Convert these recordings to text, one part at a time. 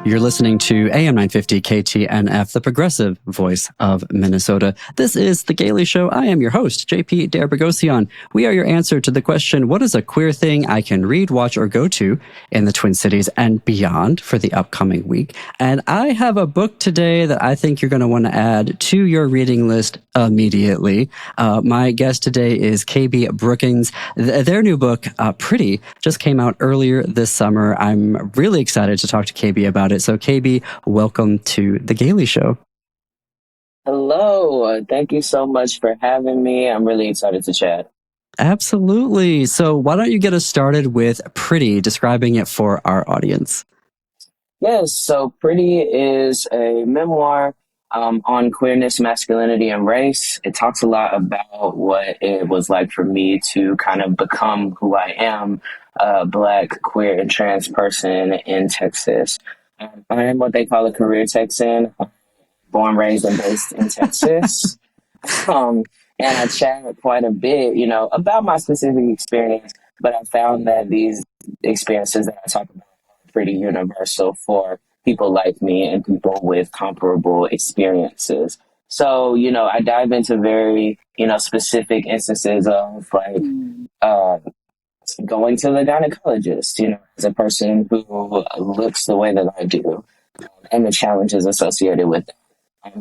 You're listening to AM 950 KTNF, the progressive voice of Minnesota. This is The Gailey Show. I am your host, JP D'Arbagosion. We are your answer to the question, what is a queer thing I can read, watch, or go to in the Twin Cities and beyond for the upcoming week? And I have a book today that I think you're going to want to add to your reading list immediately. My guest today is KB Brookins. Their new book, Pretty, just came out earlier this summer. I'm really excited to talk to KB about it. So KB, welcome to The Gailey Show. Hello. Thank you so much for having me. I'm really excited to chat. Absolutely. So why don't you get us started with Pretty, describing it for our audience? Yes. So Pretty is a memoir on queerness, masculinity, and race. It talks a lot about what it was like for me to kind of become who I am, a Black, queer, and trans person in Texas. I am what they call a career Texan, born, raised, and based in Texas. And I chat quite a bit, about my specific experience, but I found that these experiences that I talk about are pretty universal for people like me and people with comparable experiences. So, I dive into very, specific instances of going to the gynecologist, as a person who looks the way that I do, and the challenges associated with it.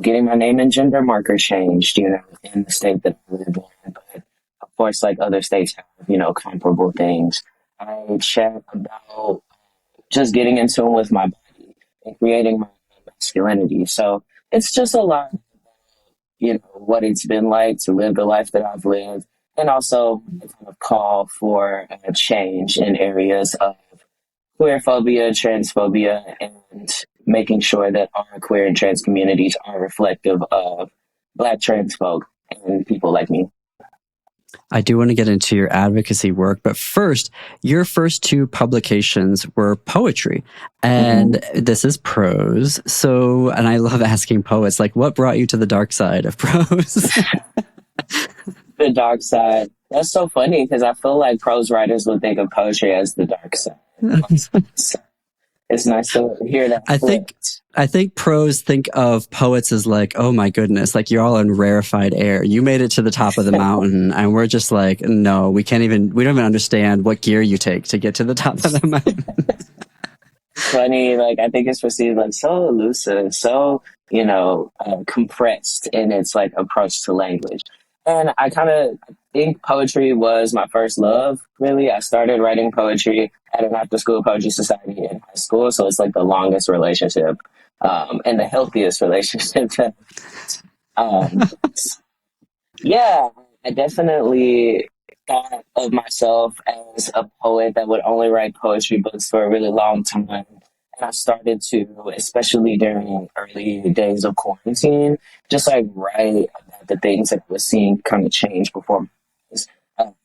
Getting my name and gender marker changed, in the state that I live in. But of course, like other states have, comparable things. I chat about just getting in tune with my body and creating my masculinity. So it's just a lot, what it's been like to live the life that I've lived, and also a kind of call for a change in areas of queerphobia, transphobia, and making sure that our queer and trans communities are reflective of Black trans folk and people like me. I do want to get into your advocacy work, but first, your first two publications were poetry, and this is prose. So, and I love asking poets, like, what brought you to the dark side of prose? The dark side. That's so funny because I feel like prose writers would think of poetry as the dark side. It's nice to hear that. I think pros think of poets as like, oh my goodness, like you're all in rarefied air. You made it to the top of the mountain, and we're just like, no, we don't even understand what gear you take to get to the top of the mountain. Funny, I think it's perceived like so elusive, so compressed in its approach to language. And I kind of think poetry was my first love, really. I started writing poetry at an after-school poetry society in high school, so it's the longest relationship and the healthiest relationship. Yeah, I definitely thought of myself as a poet that would only write poetry books for a really long time. And I started to, especially during early days of quarantine, just write about the things that I was seeing kind of change before my eyes.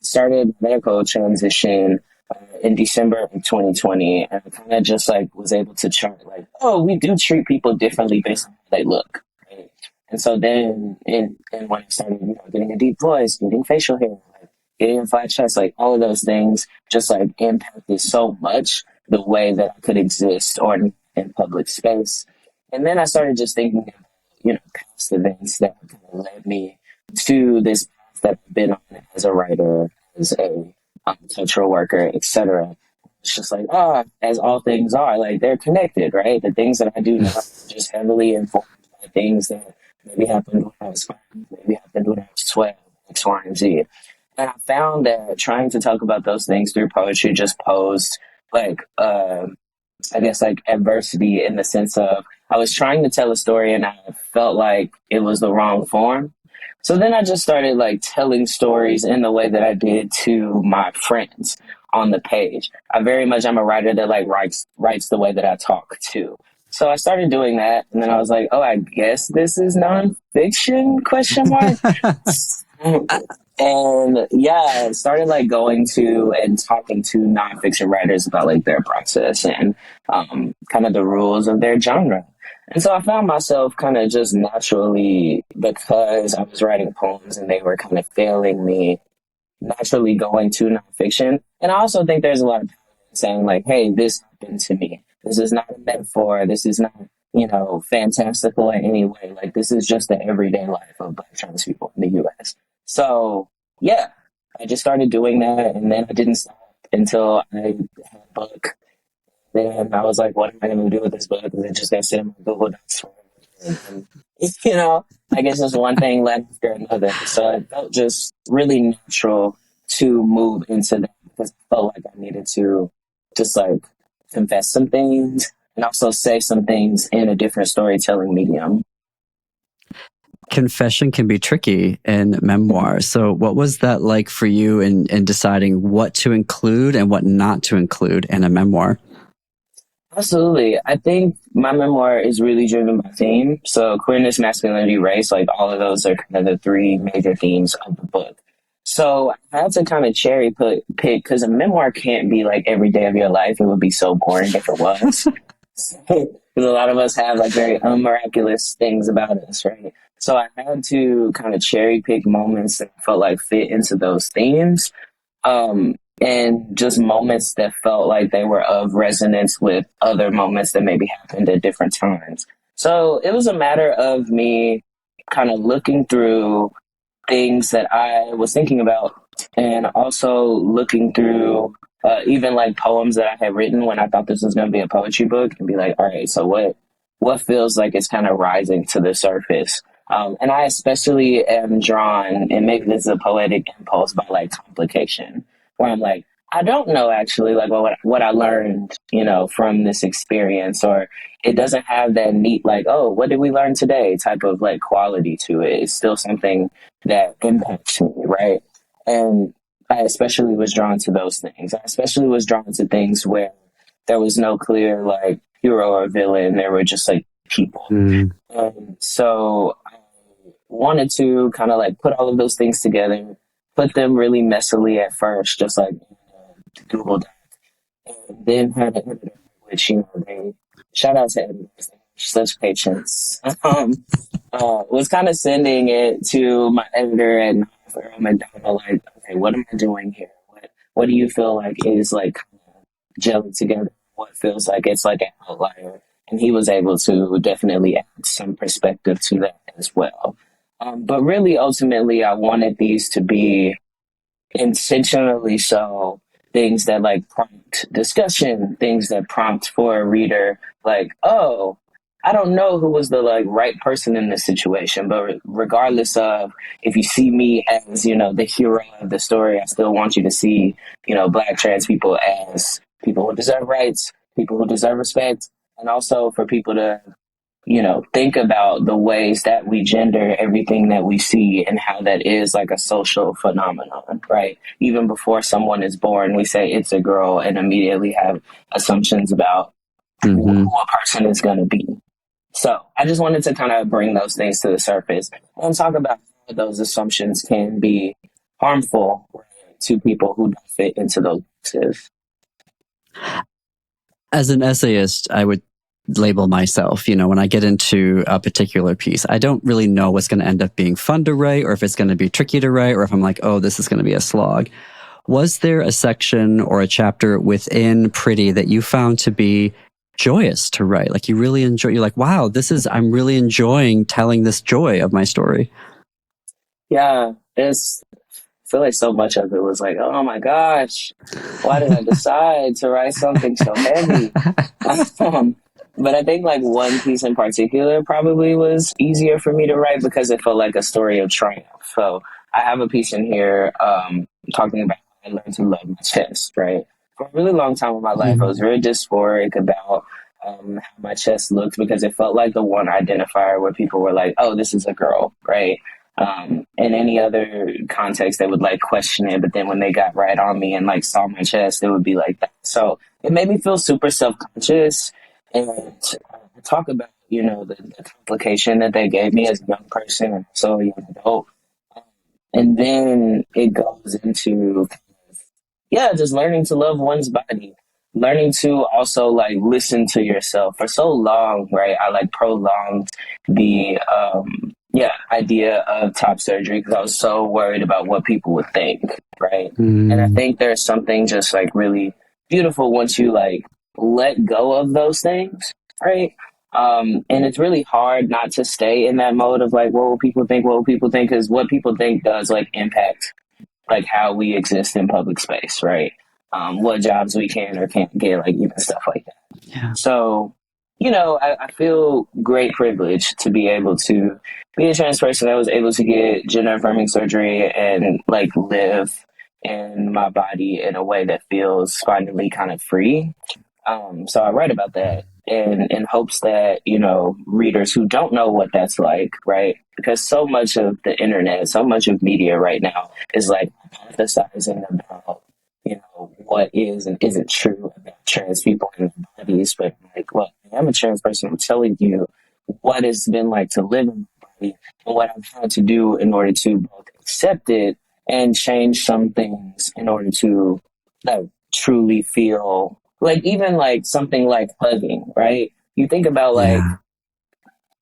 Started medical transition in December of 2020, and I kind of just was able to chart oh, we do treat people differently based on how they look. Right? And so then, and when I started, getting a deep voice, getting facial hair, getting a flat chest, all of those things just impacted so much the way that I could exist or in public space. And then I started just thinking, past events that kind of led me to this path that I've been on as a writer, as a cultural worker, etc. It's just as all things are, they're connected, right? The things that I do now are just heavily informed by things that maybe happened when I was 5, maybe happened when I was 12, X, Y, and Z. And I found that trying to talk about those things through poetry just posed I guess adversity, in the sense of I was trying to tell a story and I felt like it was the wrong form. So then I just started telling stories in the way that I did to my friends on the page. I'm a writer that writes the way that I talk too. So I started doing that, and then I was like, oh, I guess this is nonfiction, question mark. And yeah, I started going to and talking to nonfiction writers about their process and kind of the rules of their genre. And so I found myself kind of just naturally, because I was writing poems and they were kind of failing me, naturally going to nonfiction. And I also think there's a lot of power in saying hey, this happened to me. This is not a metaphor. This is not, fantastical in any way. Like, this is just the everyday life of Black trans people in the US. So, yeah, I just started doing that, and then I didn't stop until I had a book. Then I was like, what am I going to do with this book? Is it just going to sit in my Google Docs forever? And, I guess just one thing led after another. So it felt just really natural to move into that because I felt like I needed to just like confess some things and also say some things in a different storytelling medium. Confession can be tricky in memoir. So what was that like for you in deciding what to include and what not to include in a memoir? Absolutely. I think my memoir is really driven by theme. So queerness, masculinity, race, like all of those are kind of the three major themes of the book. So I had to kind of cherry pick because a memoir can't be like every day of your life. It would be so boring if it was. Because a lot of us have like very unmiraculous things about us, right? So I had to kind of cherry pick moments that felt like fit into those themes. And just moments that felt like they were of resonance with other moments that maybe happened at different times. So it was a matter of me kind of looking through things that I was thinking about and also looking through even like poems that I had written when I thought this was going to be a poetry book and be like, all right, so what feels like it's kind of rising to the surface? And I especially am drawn, and maybe this is a poetic impulse, by like complication, where I'm like, I don't know actually like what I learned, from this experience, or it doesn't have that neat like, oh, what did we learn today type of like quality to it. It's still something that impacts me, right? And I especially was drawn to those things. I especially was drawn to things where there was no clear like hero or villain. There were just like people. Mm. And so I wanted to kind of like put all of those things together, put them really messily at first, just like Google Doc, and then had an editor, which, they shout out to editors, such patience. Was kind of sending it to my editor at Earl McDonald, like, okay, what am I doing here? What do you feel like is like gelling together? What feels like it's like an outlier? And he was able to definitely add some perspective to that as well. But really, ultimately, I wanted these to be intentionally so things that like prompt discussion, things that prompt for a reader like, oh, I don't know who was the like right person in this situation, but regardless of if you see me as, the hero of the story, I still want you to see, Black trans people as people who deserve rights, people who deserve respect, and also for people to think about the ways that we gender everything that we see and how that is like a social phenomenon, right? Even before someone is born, we say it's a girl and immediately have assumptions about who a person is going to be. So I just wanted to kind of bring those things to the surface and talk about how those assumptions can be harmful to people who don't fit into those boxes. As an essayist, I would label myself, when I get into a particular piece, I don't really know what's going to end up being fun to write or if it's going to be tricky to write or if I'm like, oh, this is going to be a slog. Was there a section or a chapter within Pretty that you found to be joyous to write? Like you really enjoy, you're like, wow, I'm really enjoying telling this joy of my story. Yeah, I feel like so much of it was like, oh my gosh, why did I decide to write something so heavy? But I think like one piece in particular probably was easier for me to write because it felt like a story of triumph. So I have a piece in here talking about how I learned to love my chest, right? For a really long time in my life, I was very dysphoric about how my chest looked because it felt like the one identifier where people were like, oh, this is a girl, right? In any other context, they would like question it, but then when they got right on me and like saw my chest, it would be like that. So it made me feel super self-conscious and talk about, the complication that they gave me as a young person and so a young adult. And then it goes into, just learning to love one's body, learning to also like listen to yourself. For so long, right, I like prolonged the idea of top surgery because I was so worried about what people would think, right? And I think there's something just like really beautiful once you like let go of those things, right? And it's really hard not to stay in that mode of like, what will people think? What will people think? Because what people think does like impact like how we exist in public space, right? What jobs we can or can't get, like even stuff like that. Yeah. So, I feel great privilege to be able to be a trans person that was able to get gender affirming surgery and like live in my body in a way that feels finally kind of free. So I write about that in hopes that, readers who don't know what that's like, right? Because so much of the internet, so much of media right now is like emphasizing about, what is and isn't true about trans people and their bodies. But like, well, I'm a trans person. I'm telling you what it's been like to live in my body and what I've had to do in order to both accept it and change some things in order to like truly feel like even like something like hugging, right? You think about like, Yeah.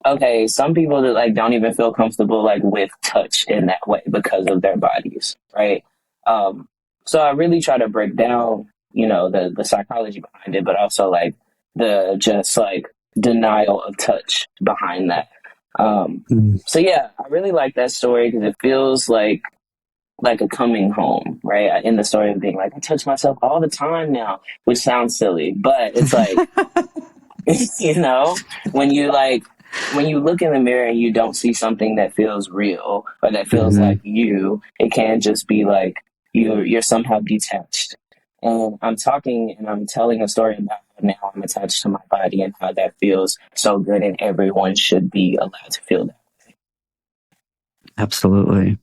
okay, some people that like don't even feel comfortable like with touch in that way because of their bodies, right? Um, so I really try to break down, the psychology behind it, but also like the just like denial of touch behind that. Mm. So yeah, I really like that story because it feels like a coming home, right? In the story of being like, I touch myself all the time now, which sounds silly, but it's like, you know, when you like, when you look in the mirror and you don't see something that feels real or that feels Hmm. like you, it can just be like you're somehow detached. And I'm talking and I'm telling a story about how now I'm attached to my body and how that feels so good, and everyone should be allowed to feel that. Absolutely.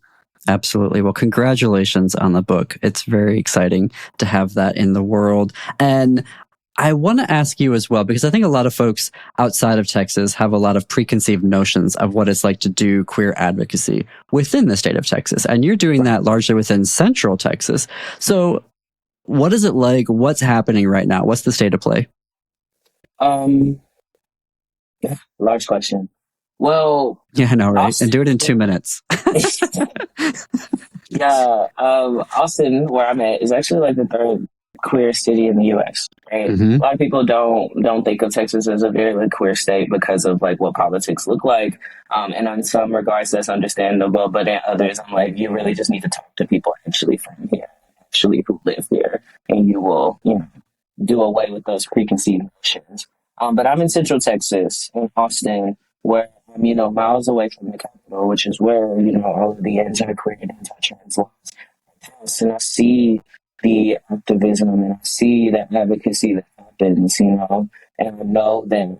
Absolutely. Well, congratulations on the book. It's very exciting to have that in the world. And I want to ask you as well, because I think a lot of folks outside of Texas have a lot of preconceived notions of what it's like to do queer advocacy within the state of Texas. And you're doing that largely within Central Texas. So what is it like? What's happening right now? What's the state of play? Um, Large question. Well, Yeah, I know, right? And Austin. do it in 2 minutes. Yeah, Austin, where I'm at, is actually like the third queer city in the U.S. Right? A Hmm. lot of people don't think of Texas as a very like queer state because of like what politics look like, and in some regards that's understandable. But in others, I'm like, you really just need to talk to people actually from here, actually who live here, and you will, do away with those preconceived notions. But I'm in Central Texas, in Austin, where I'm, miles away from the capital, which is where, all of the anti-queer and anti-trans laws are passed. And I see the activism and I see that advocacy that happens, and I know that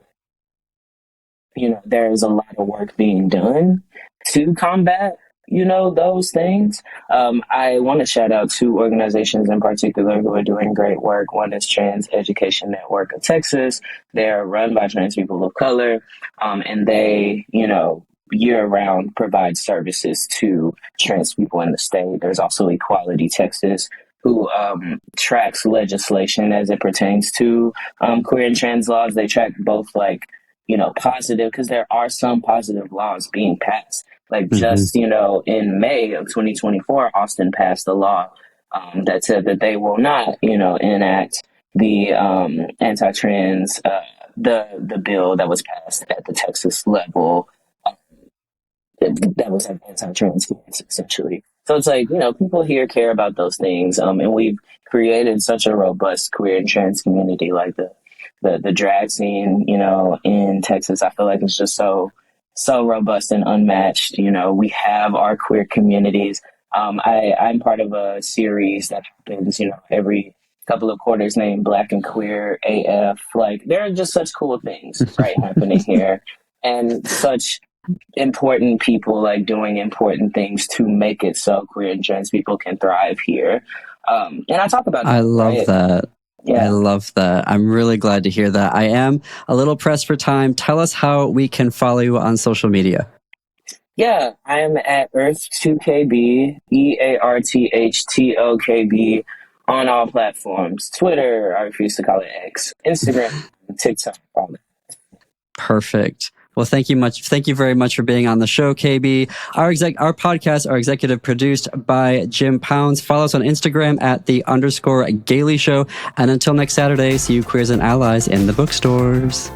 there is a lot of work being done to combat, those things. I want to shout out two organizations in particular who are doing great work. One is Trans Education Network of Texas. They're run by trans people of color, and they, year round provide services to trans people in the state. There's also Equality Texas, who tracks legislation as it pertains to queer and trans laws. They track both like positive, because there are some positive laws being passed. Like Hmm. just, in May of 2024, Austin passed a law that said that they will not, enact the anti-trans, the bill that was passed at the Texas level that was like anti-trans kids, essentially. So it's like, people here care about those things. And we've created such a robust queer and trans community, like the drag scene, in Texas. I feel like it's just so robust and unmatched. We have our queer communities. I'm part of a series that happens, every couple of quarters named Black and Queer AF. Like there are just such cool things, right, happening here. And such important people like doing important things to make it so queer and trans people can thrive here. And I talk about I that, love right? that. I Yeah. love that. I'm really glad to hear that. I am a little pressed for time. Tell us how we can follow you on social media. Yeah, I'm at Earth2KB, EARTHTOKB on all platforms. Twitter, I refuse to call it X, Instagram, TikTok, all that. Perfect. Well, thank you very much for being on the show, KB. Our podcasts are executive produced by Jim Pounds. Follow us on Instagram at @the_Gailey Show. And until next Saturday, see you queers and allies in the bookstores.